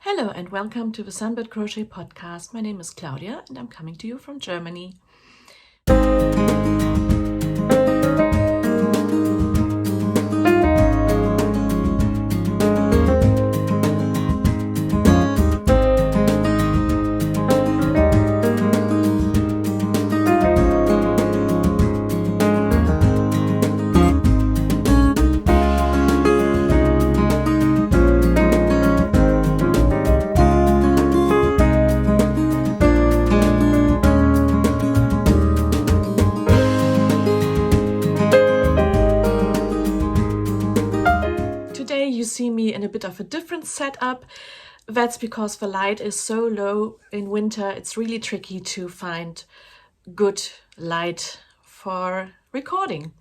Hello and welcome to the Sunbirdcrochet podcast. My name is Claudia and I'm coming to you from Germany. Today you see me in a bit of a different setup. That's because the light is so low in winter. It's really tricky to find good light for recording.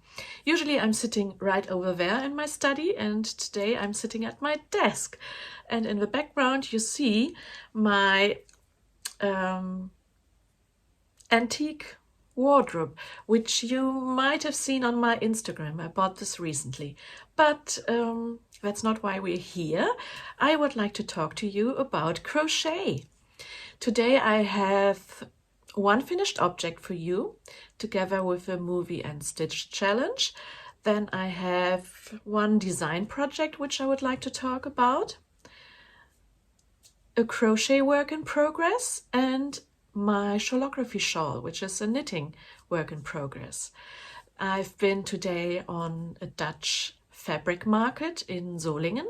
Usually I'm sitting right over there in my study, and today I'm sitting at my desk. And in the background you see my antique wardrobe, which you might have seen on my Instagram. I bought this recently, but that's not why we're here. I would like to talk to you about crochet. Today I have one finished object for you together with the Movie and Stitch challenge. Then I have one design project which I would like to talk about, a crochet work in progress, and my Shawlography shawl, which is a knitting work in progress. I've been today on a Dutch fabric market in Solingen,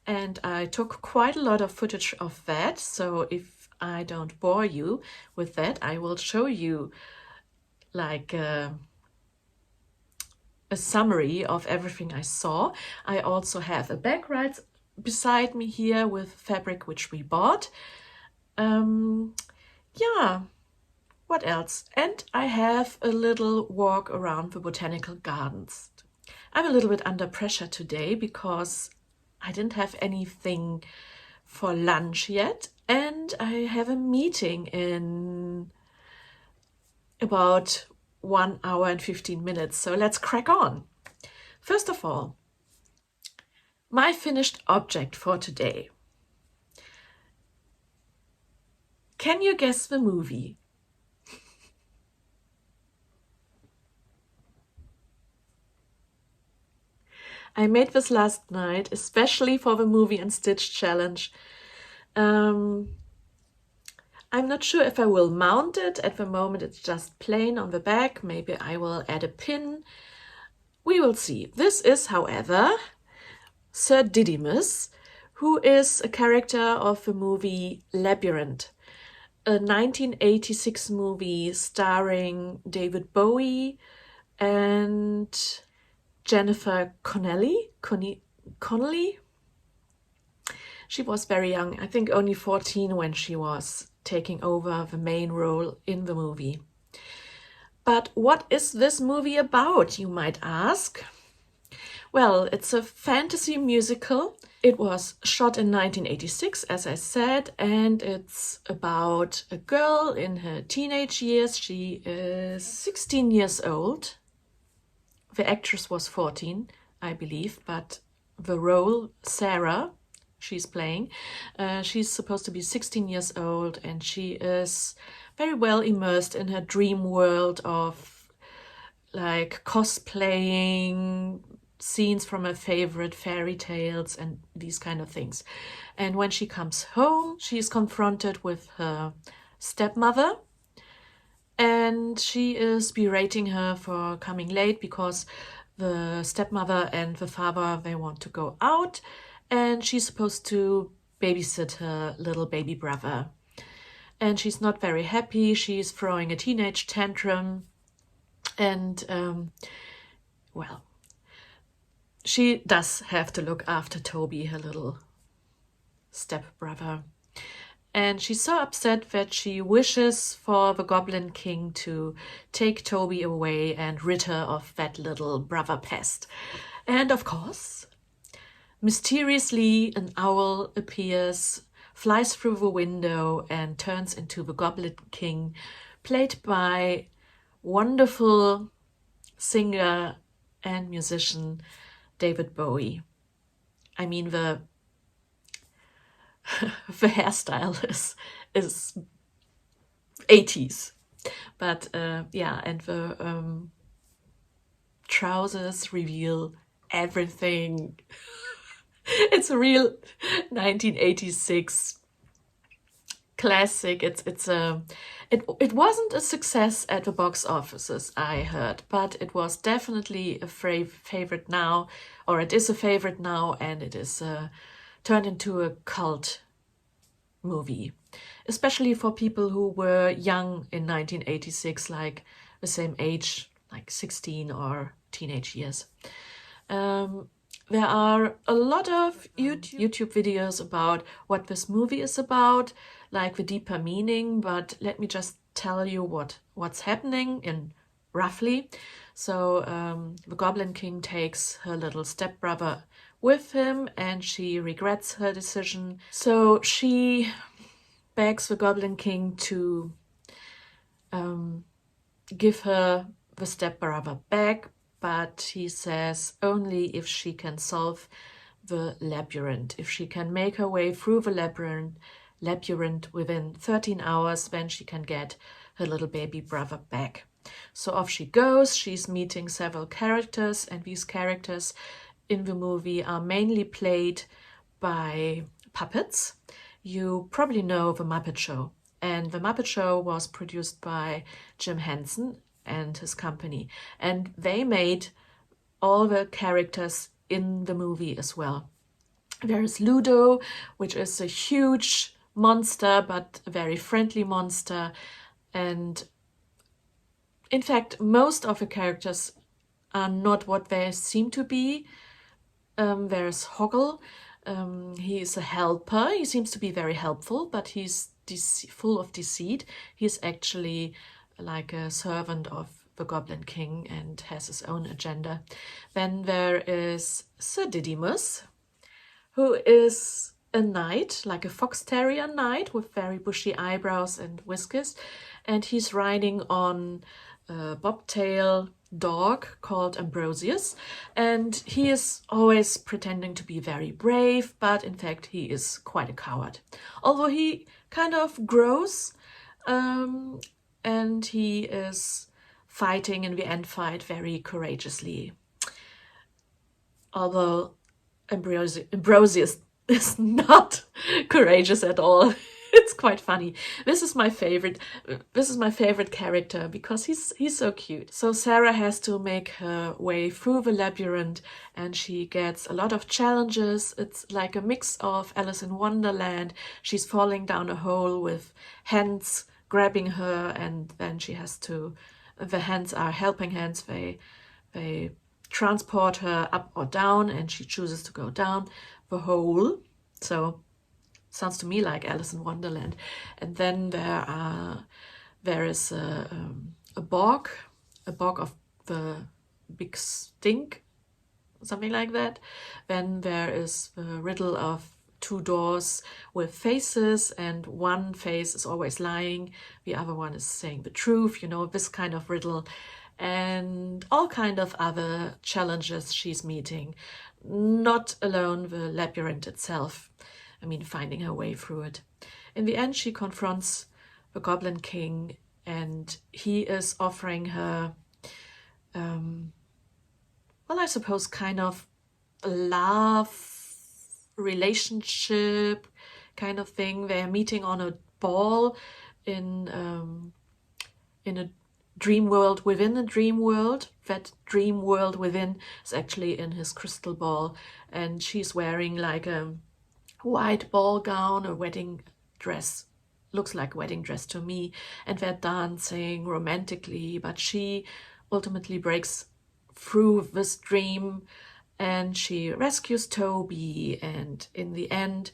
and I took quite a lot of footage of that. So if I don't bore you with that, I will show you like a summary of everything I saw. I also have a bag right beside me here with fabric which we bought. Yeah, what else? And I have a little walk around the Botanical Gardens. I'm a little bit under pressure today because I didn't have anything for lunch yet, and I have a meeting in about 1 hour and 15 minutes. So let's crack on. First of all, my finished object for today. Can you guess the movie? I made this last night, especially for the Movie and Stitch challenge. I'm not sure if I will mount it. At the moment it's just plain on the back. Maybe I will add a pin. We will see. This is, however, Sir Didimus, who is a character of the movie Labyrinth, a 1986 movie starring David Bowie and Jennifer Connelly. She was very young, I think only 14 when she was taking over the main role in the movie. But what is this movie about, you might ask? Well, it's a fantasy musical. It was shot in 1986, as I said, and it's about a girl in her teenage years. She is 16 years old. The actress was 14, I believe, but the role, Sarah, she's playing, she's supposed to be 16 years old, and she is very well immersed in her dream world of like cosplaying scenes from her favorite fairy tales and these kind of things. And when she comes home, she's confronted with her stepmother, and she is berating her for coming late because the stepmother and the father, they want to go out, and she's supposed to babysit her little baby brother. And she's not very happy. She's throwing a teenage tantrum, and well, she does have to look after Toby, her little stepbrother. And she's so upset that she wishes for the Goblin King to take Toby away and rid her of that little brother pest. And of course, mysteriously, an owl appears, flies through the window, and turns into the Goblin King, played by wonderful singer and musician David Bowie. I mean, the hairstyle is 80s. But yeah, and the trousers reveal everything. It's a real 1986 classic. It wasn't a success at the box offices, I heard, but it was definitely a favorite now, or it is a favorite now, and it is turned into a cult movie, especially for people who were young in 1986, like the same age, like 16 or teenage years. There are a lot of YouTube videos about what this movie is about, like the deeper meaning, but let me just tell you what's happening in roughly. So the Goblin King takes her little stepbrother with him, and she regrets her decision. So she begs the Goblin King to give her the stepbrother back, but he says only if she can solve the labyrinth. If she can make her way through the labyrinth within 13 hours, then she can get her little baby brother back. So off she goes. She's meeting several characters, and these characters in the movie are mainly played by puppets. You probably know The Muppet Show, and The Muppet Show was produced by Jim Henson and his company, and they made all the characters in the movie as well. There's Ludo, which is a huge monster, but a very friendly monster, and in fact most of the characters are not what they seem to be. There's Hoggle. He is a helper. He seems to be very helpful, but he's full of deceit. He's actually like a servant of the Goblin King and has his own agenda. Then there is Sir Didimus, who is a knight, like a fox terrier knight with very bushy eyebrows and whiskers, and he's riding on a bobtail dog called Ambrosius, and he is always pretending to be very brave, but in fact he is quite a coward. Although he kind of grows, and he is fighting in the end fight very courageously. Although Ambrosius is not courageous at all. It's quite funny. This is my favorite character because he's so cute. So Sarah has to make her way through the labyrinth, and she gets a lot of challenges. It's like a mix of Alice in Wonderland. She's falling down a hole with hands grabbing her, and then she has to, the hands are helping hands. They transport her up or down, and she chooses to go down the hole. So sounds to me like Alice in Wonderland. And then there is a bog of the big stink, something like that. Then there is the riddle of two doors with faces, and one face is always lying, the other one is saying the truth, you know, this kind of riddle, and all kind of other challenges she's meeting. Not alone the labyrinth itself, I mean, finding her way through it. In the end, she confronts the Goblin King, and he is offering her, well, I suppose kind of a love relationship kind of thing. They're meeting on a ball in a dream world within a dream world. That dream world within is actually in his crystal ball, and she's wearing like a white ball gown, a wedding dress, looks like a wedding dress to me, and they're dancing romantically, but she ultimately breaks through this dream and she rescues Toby, and in the end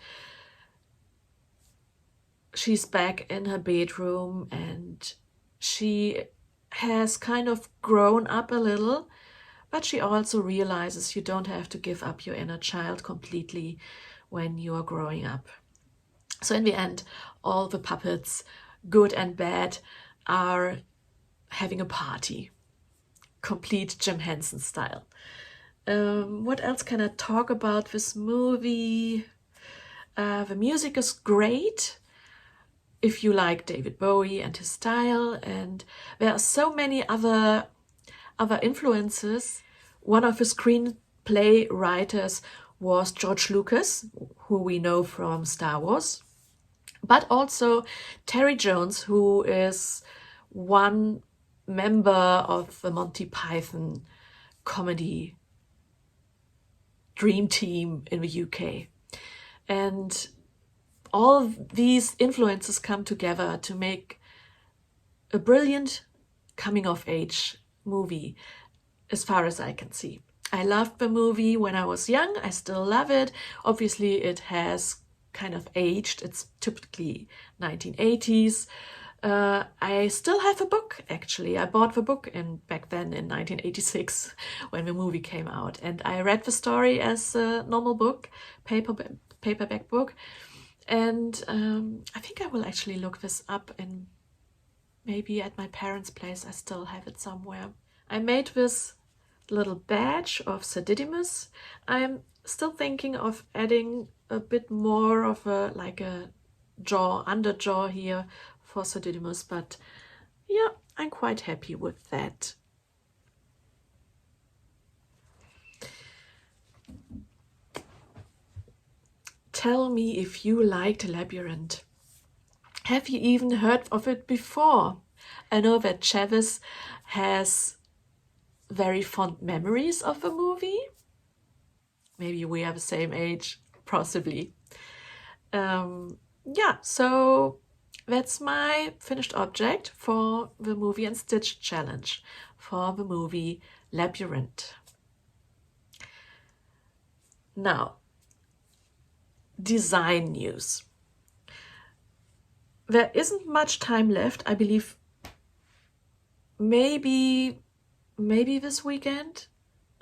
she's back in her bedroom, and she has kind of grown up a little, but she also realizes you don't have to give up your inner child completely when you are growing up. So in the end, all the puppets, good and bad, are having a party. Complete Jim Henson style. What else can I talk about this movie? The music is great if you like David Bowie and his style, and there are so many other influences. One of his screenplay writers was George Lucas, who we know from Star Wars, but also Terry Jones, who is one member of the Monty Python comedy dream team in the UK. And all these influences come together to make a brilliant coming-of-age movie, as far as I can see. I loved the movie when I was young. I still love it. Obviously, it has kind of aged. It's typically 1980s. I still have a book, actually. I bought the book back then in 1986 when the movie came out. And I read the story as a normal book, paperback book. And I think I will actually look this up, and maybe at my parents' place I still have it somewhere. I made this little badge of Sir Didimus. I'm still thinking of adding a bit more of a underjaw here for Sir Didimus, but yeah, I'm quite happy with that. Tell me if you liked Labyrinth. Have you even heard of it before? I know that Chavis has very fond memories of the movie. Maybe we are the same age, possibly. Yeah, so that's my finished object for the Movie and Stitch challenge for the movie Labyrinth. Now, design news. There isn't much time left. I believe maybe this weekend.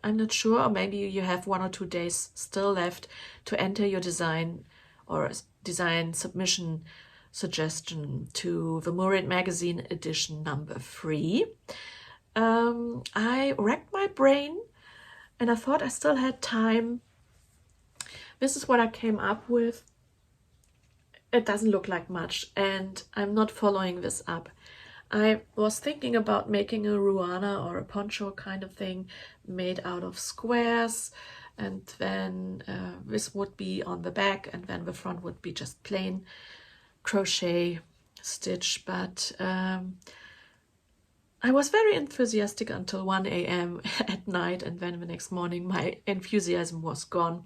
I'm not sure. Or maybe you have 1 or 2 days still left to enter your design or design submission suggestion to the Murray Magazine edition number 3. I racked my brain and I thought I still had time. This is what I came up with. It doesn't look like much, and I'm not following this up. I was thinking about making a ruana or a poncho kind of thing made out of squares, and then this would be on the back, and then the front would be just plain crochet stitch. But I was very enthusiastic until 1 a.m. at night, and then the next morning my enthusiasm was gone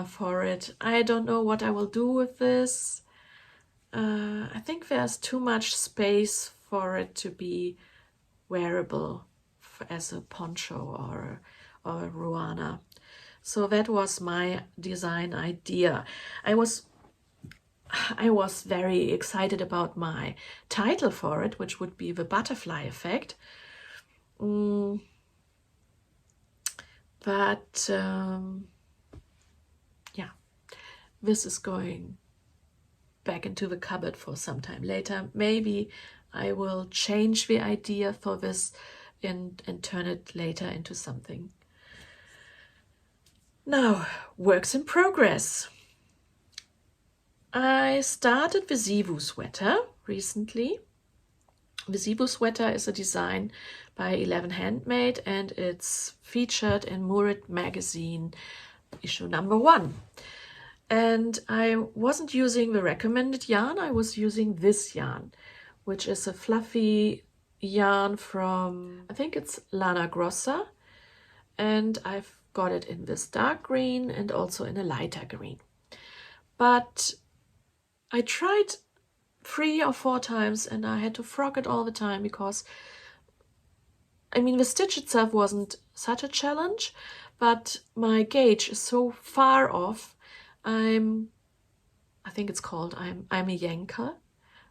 for it. I don't know what I will do with this. I think there's too much space for it to be wearable as a poncho or a ruana. So that was my design idea. I was very excited about my title for it, which would be the butterfly effect. But yeah, this is going back into the cupboard for some time later. Maybe I will change the idea for this and turn it later into something. Now, works in progress. I started the Zivu sweater recently. The Zivu sweater is a design by 11 Handmade, and it's featured in Murid magazine issue number 1. And I wasn't using the recommended yarn, I was using this yarn, which is a fluffy yarn from, I think it's Lana Grossa, and I've got it in this dark green and also in a lighter green. But I tried 3 or 4 times and I had to frock it all the time because, I mean, the stitch itself wasn't such a challenge, but my gauge is so far off. I think it's called, I'm a yanker.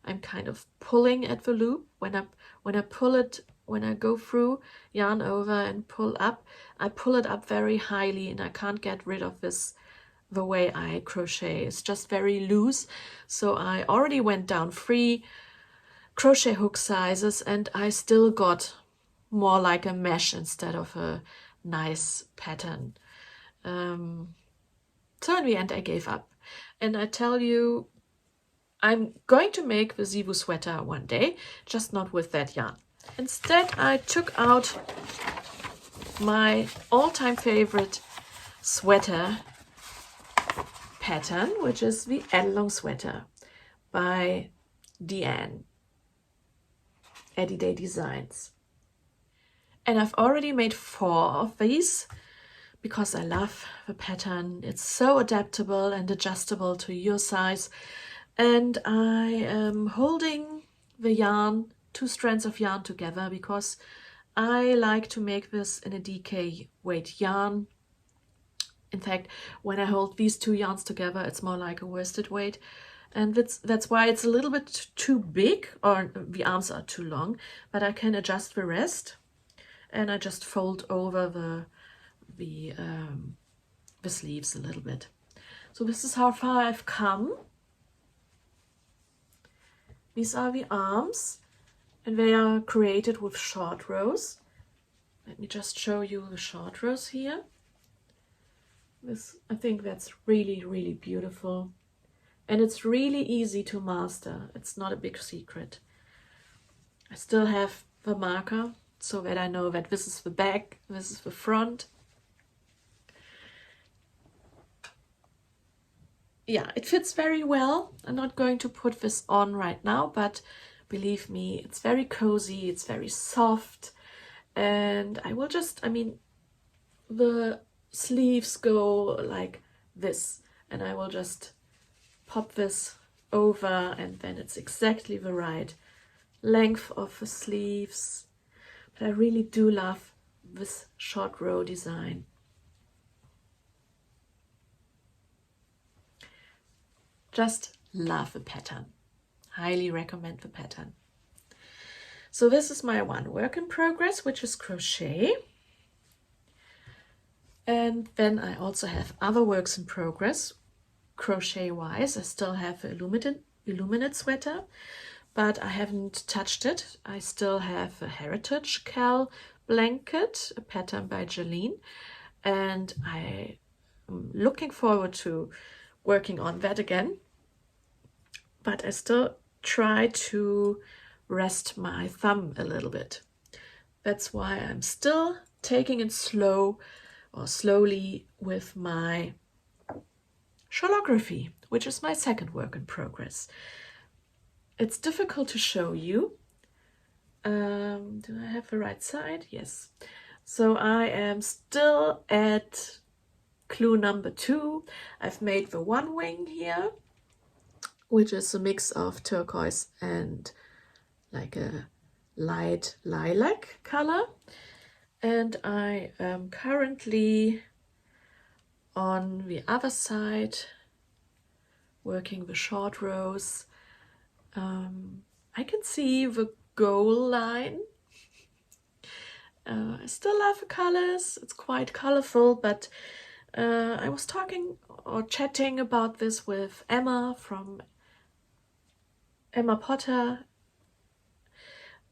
I'm kind of pulling at the loop. When I pull it, when I go through, yarn over and pull up, I pull it up very highly and I can't get rid of this the way I crochet. It's just very loose. So I already went down 3 crochet hook sizes and I still got more like a mesh instead of a nice pattern. So in the end I gave up. And I tell you, I'm going to make the Zivu sweater one day, just not with that yarn. Instead, I took out my all-time favorite sweater pattern, which is the Eddie sweater by Deanne, Eddie Day Designs. And I've already made 4 of these because I love the pattern. It's so adaptable and adjustable to your size. And I am holding the yarn, 2 strands of yarn together, because I like to make this in a DK weight yarn. In fact, when I hold these 2 yarns together, it's more like a worsted weight. And that's why it's a little bit too big, or the arms are too long, but I can adjust the rest. And I just fold over the sleeves a little bit. So this is how far I've come. These are the arms, and they are created with short rows. Let me just show you the short rows here. I think that's really, really beautiful. And it's really easy to master. It's not a big secret. I still have the marker so that I know that this is the back, this is the front. Yeah, it fits very well. I'm not going to put this on right now, but believe me, it's very cozy, it's very soft. And I will just, the sleeves go like this, and I will just pop this over, and then it's exactly the right length of the sleeves. But I really do love this short row design. Just love the pattern. Highly recommend the pattern. So this is my one work in progress, which is crochet. And then I also have other works in progress. Crochet wise, I still have the illuminate sweater, but I haven't touched it. I still have a heritage cal blanket, a pattern by Jolene, and I am looking forward to working on that again. But I still try to rest my thumb a little bit. That's why I'm still taking it slowly with my Shawlography, which is my second work in progress. It's difficult to show you. Do I have the right side? Yes. So I am still at clue number 2. I've made the one wing here, which is a mix of turquoise and like a light lilac color. And I am currently on the other side working the short rows. I can see the goal line. I still love the colors. It's quite colorful, but I was talking or chatting about this with Emma from Emma Potter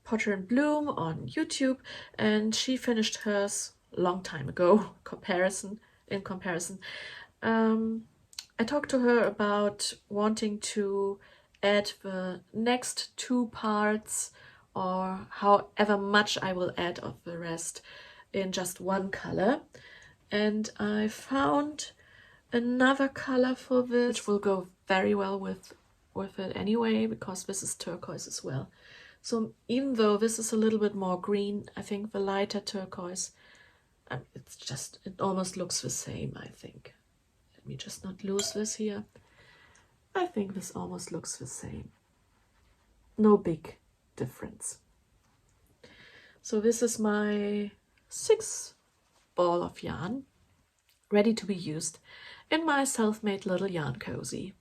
and Bloom on YouTube, and she finished hers a long time ago. In comparison, I talked to her about wanting to add the next 2 parts, or however much I will add of the rest, in just one color. And I found another color for this, which will go very well with it anyway, because this is turquoise as well. So even though this is a little bit more green, I think the lighter turquoise, it almost looks the same, I think. Let me just not lose this here. I think this almost looks the same. No big difference. So this is my 6th ball of yarn, ready to be used in my self-made little yarn cozy.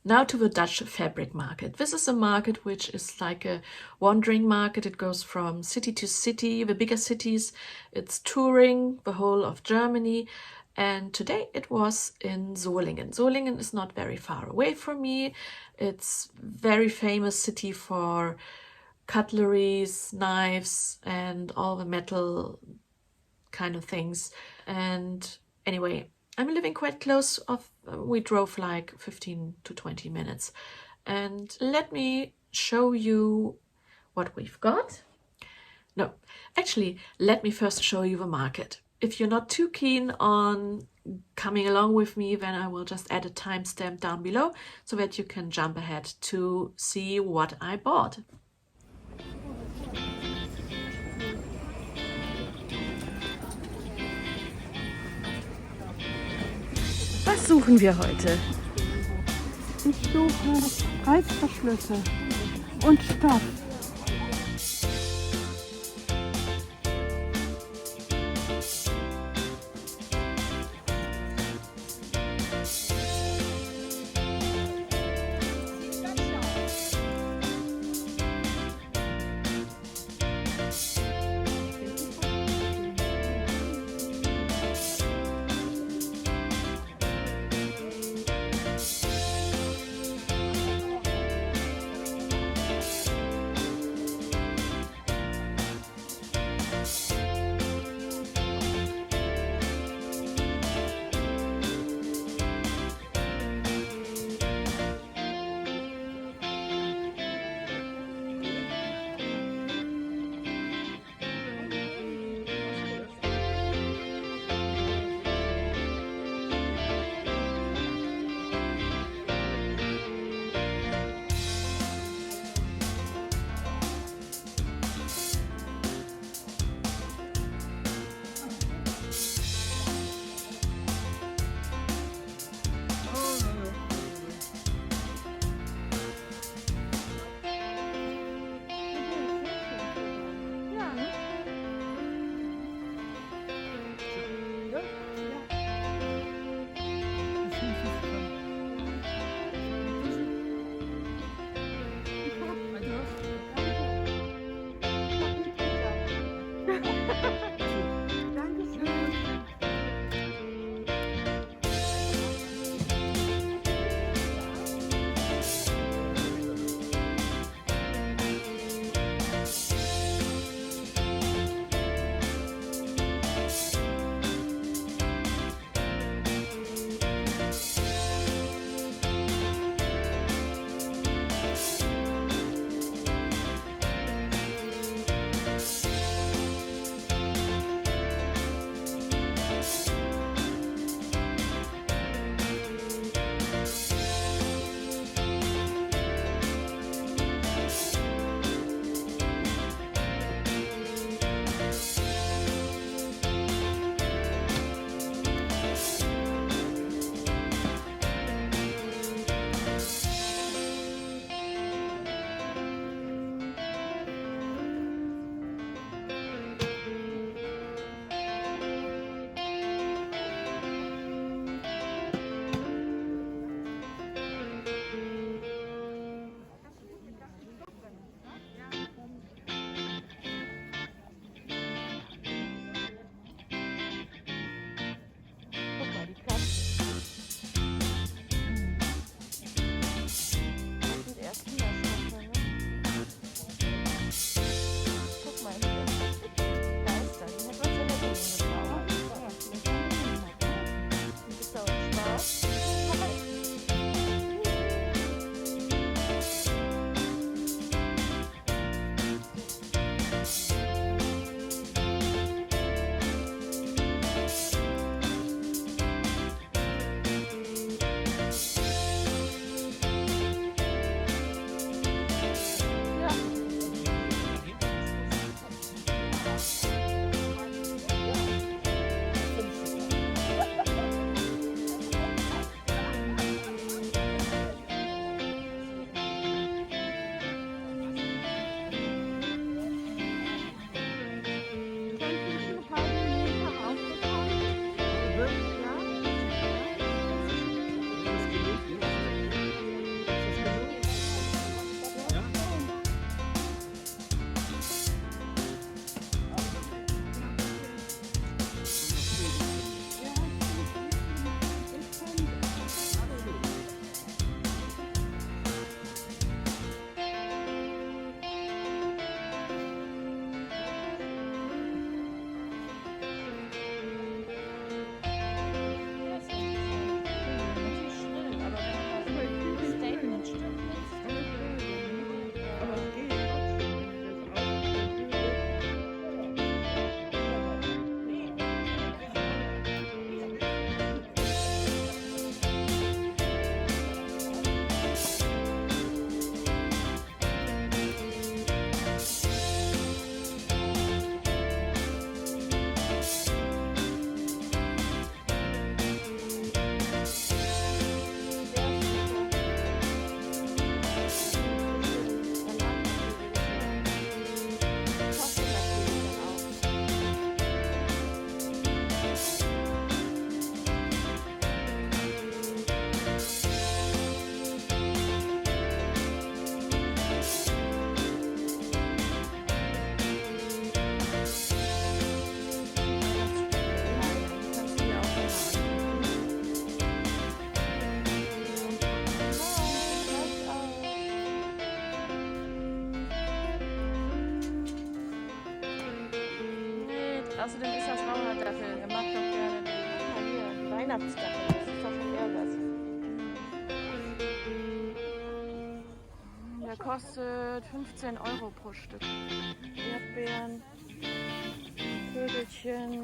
Now to the Dutch fabric market. This is a market which is like a wandering market. It goes from city to city, the bigger cities. It's touring the whole of Germany. And today it was in Solingen. Solingen is not very far away from me. It's very famous city for cutleries, knives, and all the metal kind of things. And anyway, I'm living quite close We drove like 15 to 20 minutes. And let me show you what we've got. No, actually, let me first show you the market. If you're not too keen on coming along with me, then I will just add a timestamp down below so that you can jump ahead to see what I bought. Was suchen wir heute? Ich suche Reißverschlüsse und Stoff. außerdem ist das Rauhnadackel. Er mag doch gerne die Weihnachtsdackel. Das ist doch schon eher was. Der kostet 15 € pro Stück. Erdbeeren, Vögelchen.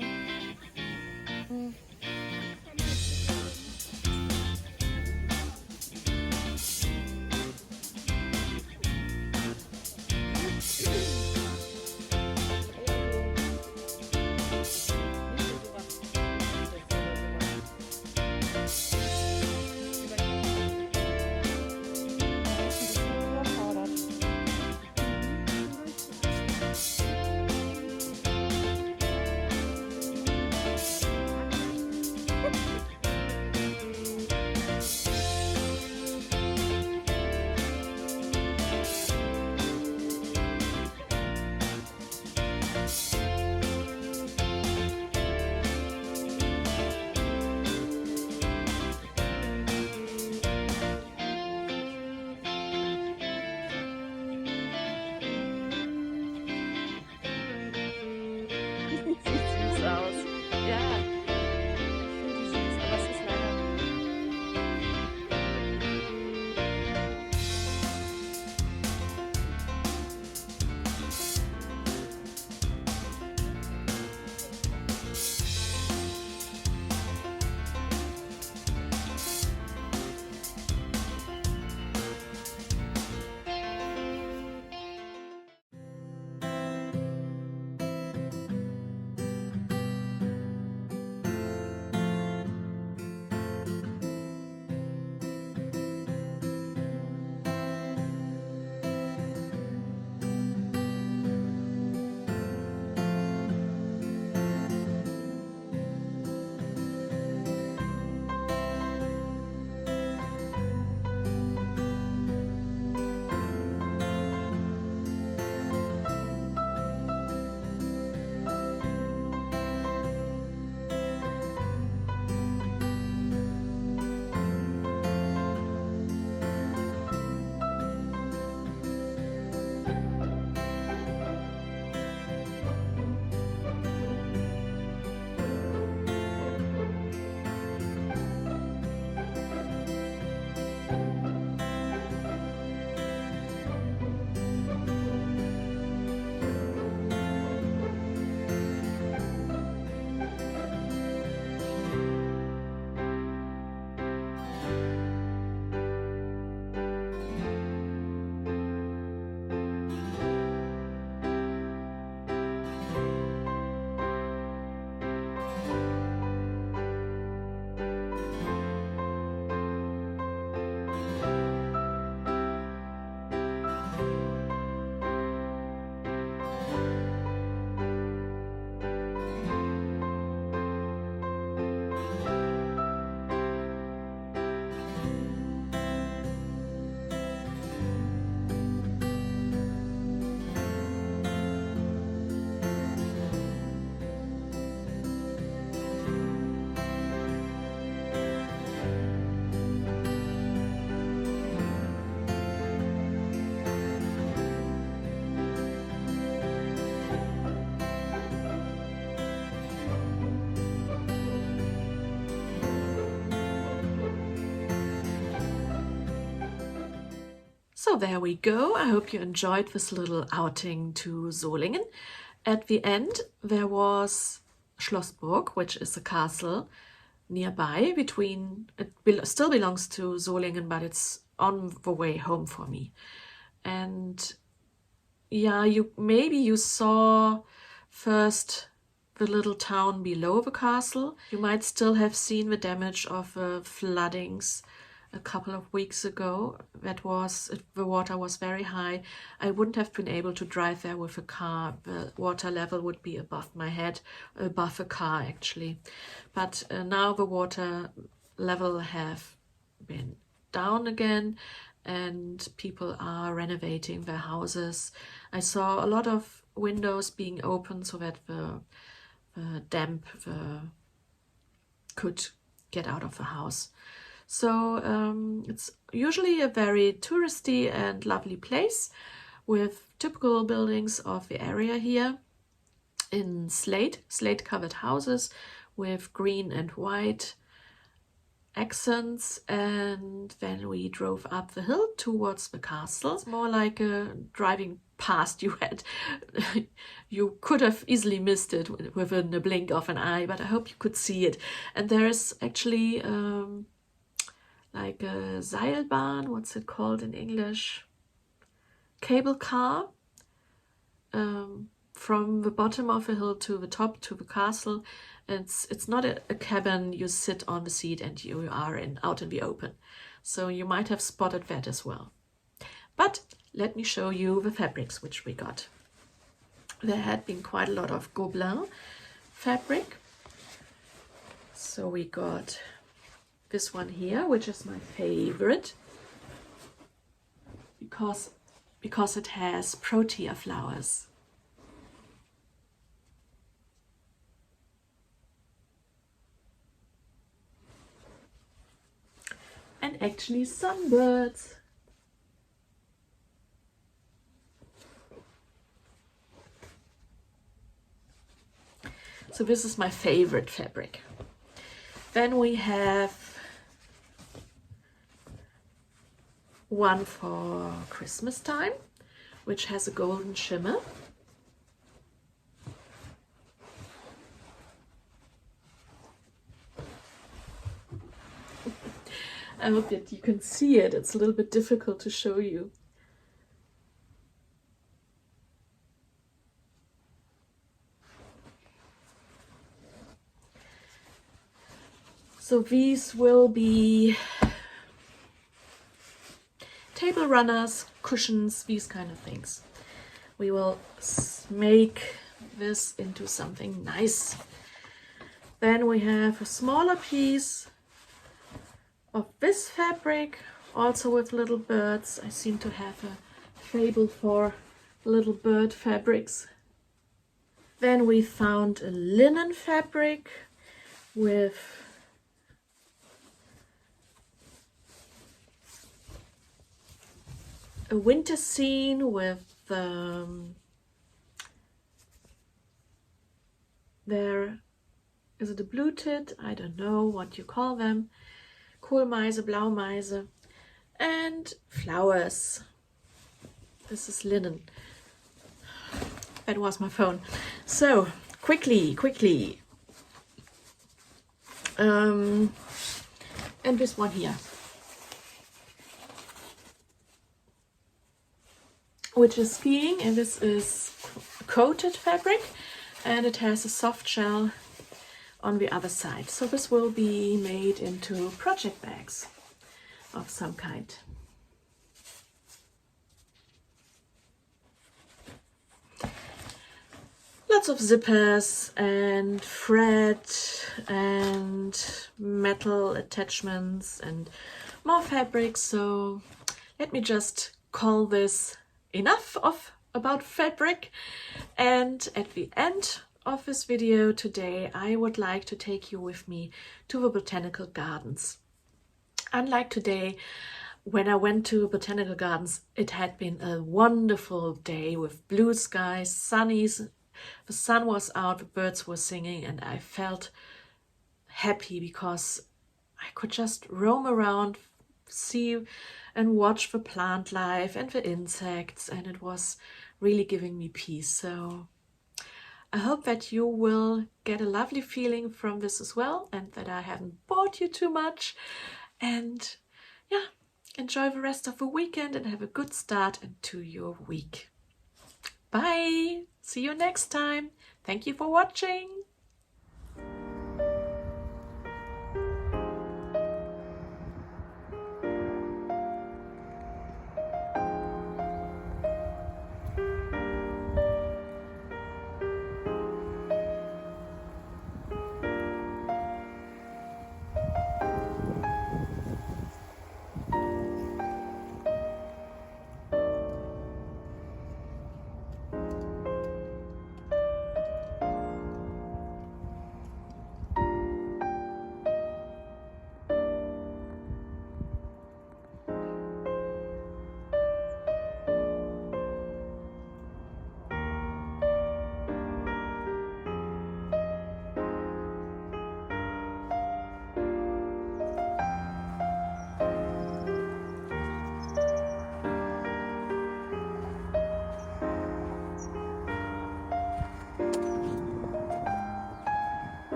So there we go. I hope you enjoyed this little outing to Solingen. At the end there was Schlossburg, which is a castle nearby. It still belongs to Solingen, but it's on the way home for me. And yeah, maybe you saw first the little town below the castle. You might still have seen the damage of the floodings a couple of weeks ago. The water was very high. I wouldn't have been able to drive there with a car. The water level would be above my head, above a car actually. But now the water level have been down again and people are renovating their houses. I saw a lot of windows being open so that the damp could get out of the house. So it's usually a very touristy and lovely place with typical buildings of the area here. in slate covered houses with green and white accents, and then we drove up the hill towards the castle. It's more like a driving past. You could have easily missed it within a blink of an eye, but I hope you could see it. And there is actually like a Seilbahn, what's it called in English? Cable car, from the bottom of the hill to the top to the castle. It's not a cabin. You sit on the seat and you are out in the open. So you might have spotted that as well. But let me show you the fabrics which we got. There had been quite a lot of Gobelin fabric. So we got this one here, which is my favorite because it has protea flowers. And actually sunbirds. So this is my favorite fabric. Then we have one for Christmas time, which has a golden shimmer. I hope that you can see it. It's a little bit difficult to show you. So these will be table runners, cushions, these kind of things. We will make this into something nice. Then we have a smaller piece of this fabric, also with little birds. I seem to have a fable for little bird fabrics. Then we found a linen fabric with a winter scene with there is it a blue tit? I don't know what you call them. Kohlmeise, Blaumeise, and flowers. This is linen. That was my phone. So quickly. And this one here, which is skiing, and this is coated fabric, and it has a soft shell on the other side. So this will be made into project bags of some kind. Lots of zippers and thread and metal attachments and more fabric. So let me just call this enough about fabric, and at the end of this video today I would like to take you with me to the Botanical Gardens. Unlike today, when I went to Botanical Gardens, it had been a wonderful day with blue skies, sunnies, the sun was out, the birds were singing, and I felt happy because I could just roam around, see and watch the plant life and the insects, and it was really giving me peace. So I hope that you will get a lovely feeling from this as well, and that I haven't bored you too much. And yeah, enjoy the rest of the weekend and have a good start into your week. Bye! See you next time. Thank you for watching.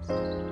Bye.